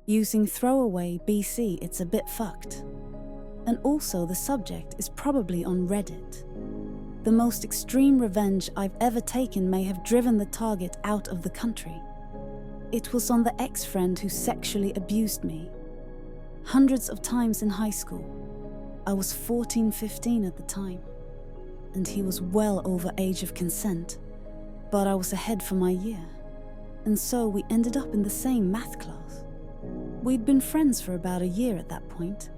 Using throwaway BC, it's a bit fucked. And also the subject is probably on Reddit. The most extreme revenge I've ever taken may have driven the target out of the country. It was on the ex-friend who sexually abused me. Hundreds of times in high school. I was 14, 15 at the time. And he was well over age of consent, but I was ahead for my year. And so we ended up in the same math class. We'd been friends for about a year at that point,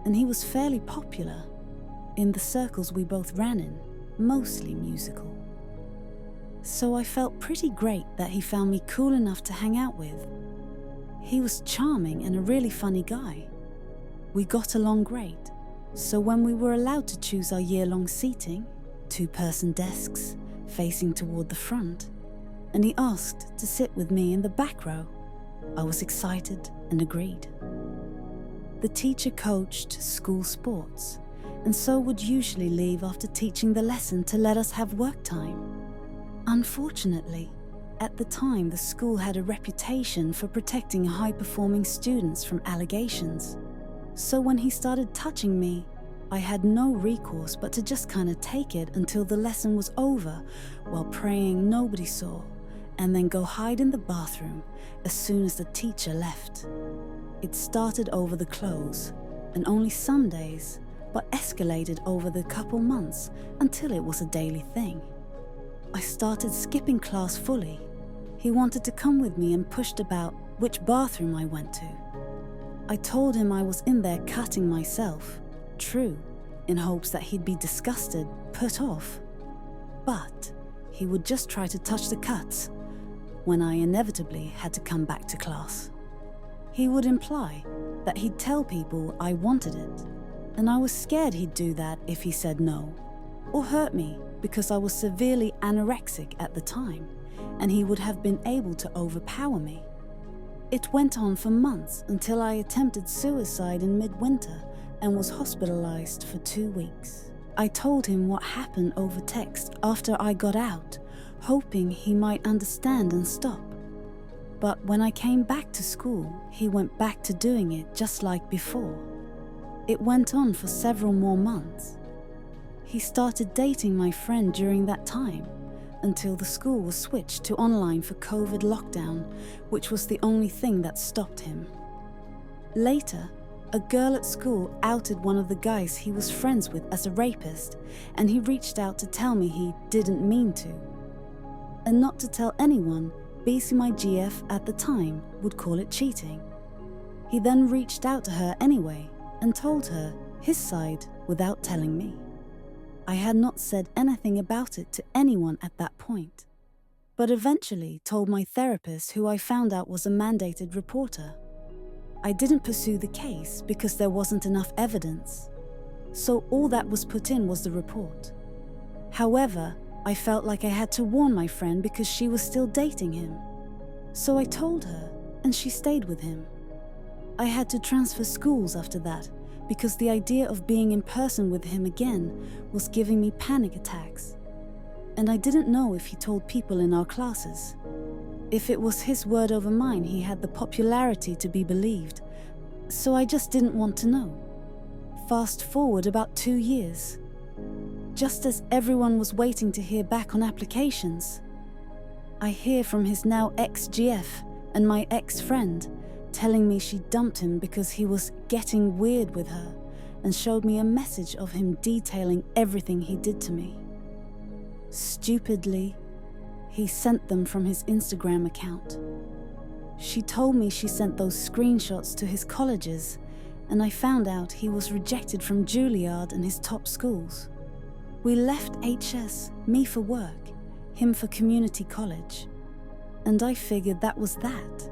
and he was fairly popular in the circles we both ran in, mostly musical. So I felt pretty great that he found me cool enough to hang out with. He was charming and a really funny guy. We got along great, so when we were allowed to choose our year-long seating, 2-person desks facing toward the front, and he asked to sit with me in the back row, I was excited and agreed. The teacher coached school sports, and so would usually leave after teaching the lesson to let us have work time. Unfortunately, at the time the school had a reputation for protecting high-performing students from allegations. So when he started touching me, I had no recourse but to just kind of take it until the lesson was over while praying nobody saw, and then go hide in the bathroom as soon as the teacher left. It started over the clothes, and only some days, but escalated over the couple months until it was a daily thing. I started skipping class fully. He wanted to come with me and pushed about which bathroom I went to. I told him I was in there cutting myself, true, in hopes that he'd be disgusted, put off. But he would just try to touch the cuts when I inevitably had to come back to class. He would imply that he'd tell people I wanted it, and I was scared he'd do that if he said no, or hurt me because I was severely anorexic at the time, and he would have been able to overpower me. It went on for months until I attempted suicide in midwinter and was hospitalized for 2 weeks. I told him what happened over text after I got out, hoping he might understand and stop. But when I came back to school, he went back to doing it just like before. It went on for several more months. He started dating my friend during that time, until the school was switched to online for COVID lockdown, which was the only thing that stopped him. Later, a girl at school outed one of the guys he was friends with as a rapist, and he reached out to tell me he didn't mean to. And not to tell anyone, BC, my GF at the time, would call it cheating. He then reached out to her anyway and told her his side without telling me. I had not said anything about it to anyone at that point, but eventually told my therapist, who I found out was a mandated reporter. I didn't pursue the case because there wasn't enough evidence, so all that was put in was the report. However, I felt like I had to warn my friend because she was still dating him. So I told her, and she stayed with him. I had to transfer schools after that, because the idea of being in person with him again was giving me panic attacks. And I didn't know if he told people in our classes. If it was his word over mine, he had the popularity to be believed, so I just didn't want to know. Fast forward about 2 years. Just as everyone was waiting to hear back on applications, I hear from his now ex-GF and my ex-friend telling me she dumped him because he was getting weird with her, and showed me a message of him detailing everything he did to me. Stupidly, he sent them from his Instagram account. She told me she sent those screenshots to his colleges, and I found out he was rejected from Juilliard and his top schools. We left HS, me for work, him for community college, and I figured that was that.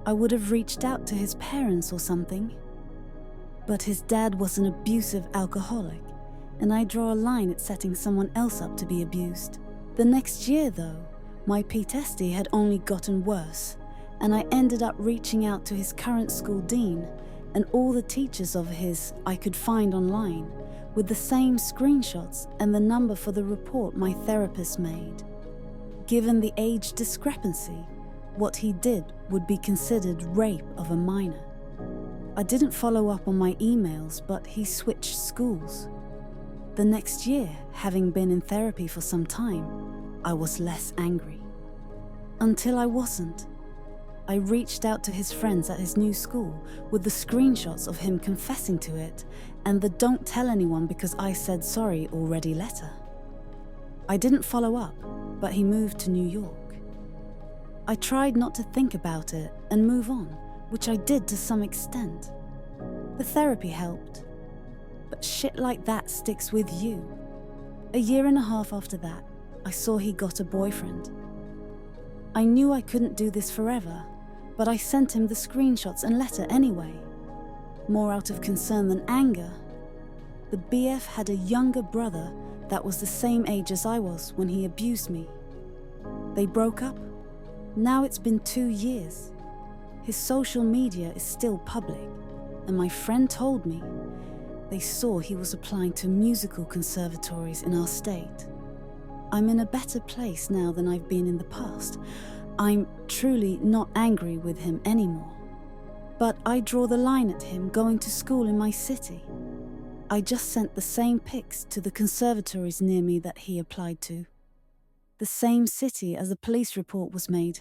I would have reached out to his parents or something. But his dad was an abusive alcoholic, and I draw a line at setting someone else up to be abused. The next year, though, my PTSD had only gotten worse, and I ended up reaching out to his current school dean and all the teachers of his I could find online, with the same screenshots and the number for the report my therapist made. Given the age discrepancy, what he did would be considered rape of a minor. I didn't follow up on my emails, but he switched schools. The next year, having been in therapy for some time, I was less angry. Until I wasn't. I reached out to his friends at his new school with the screenshots of him confessing to it and the "don't tell anyone because I said sorry" already letter. I didn't follow up, but he moved to New York. I tried not to think about it and move on, which I did to some extent. The therapy helped, but shit like that sticks with you. A year and a half after that, I saw he got a boyfriend. I knew I couldn't do this forever, but I sent him the screenshots and letter anyway. More out of concern than anger. The BF had a younger brother that was the same age as I was when he abused me. They broke up. Now it's been 2 years. His social media is still public, and my friend told me they saw he was applying to musical conservatories in our state. I'm in a better place now than I've been in the past. I'm truly not angry with him anymore. But I draw the line at him going to school in my city. I just sent the same pics to the conservatories near me that he applied to. The same city as the police report was made.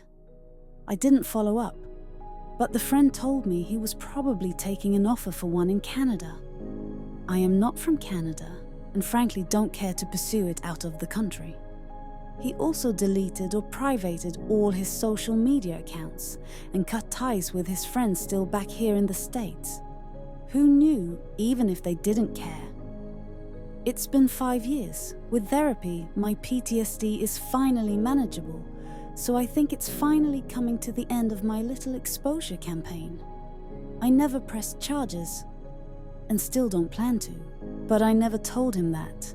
I didn't follow up, but the friend told me he was probably taking an offer for one in Canada. I am not from Canada, and frankly don't care to pursue it out of the country. He also deleted or privated all his social media accounts and cut ties with his friends still back here in the States. Who knew, even if they didn't care? It's been 5 years. With therapy, my PTSD is finally manageable, so I think it's finally coming to the end of my little exposure campaign. I never pressed charges, and still don't plan to, but I never told him that.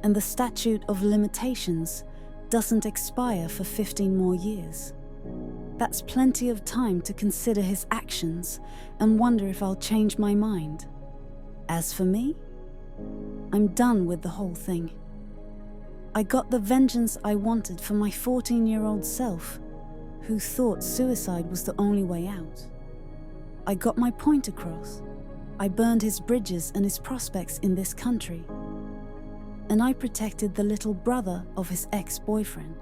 And the statute of limitations doesn't expire for 15 more years. That's plenty of time to consider his actions and wonder if I'll change my mind. As for me, I'm done with the whole thing. I got the vengeance I wanted for my 14-year-old self, who thought suicide was the only way out. I got my point across. I burned his bridges and his prospects in this country. And I protected the little brother of his ex-boyfriend.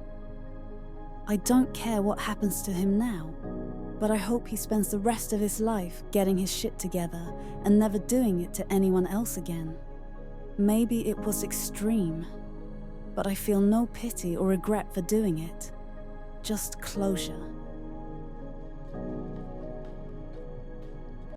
I don't care what happens to him now, but I hope he spends the rest of his life getting his shit together and never doing it to anyone else again. Maybe it was extreme, but I feel no pity or regret for doing it. Just closure.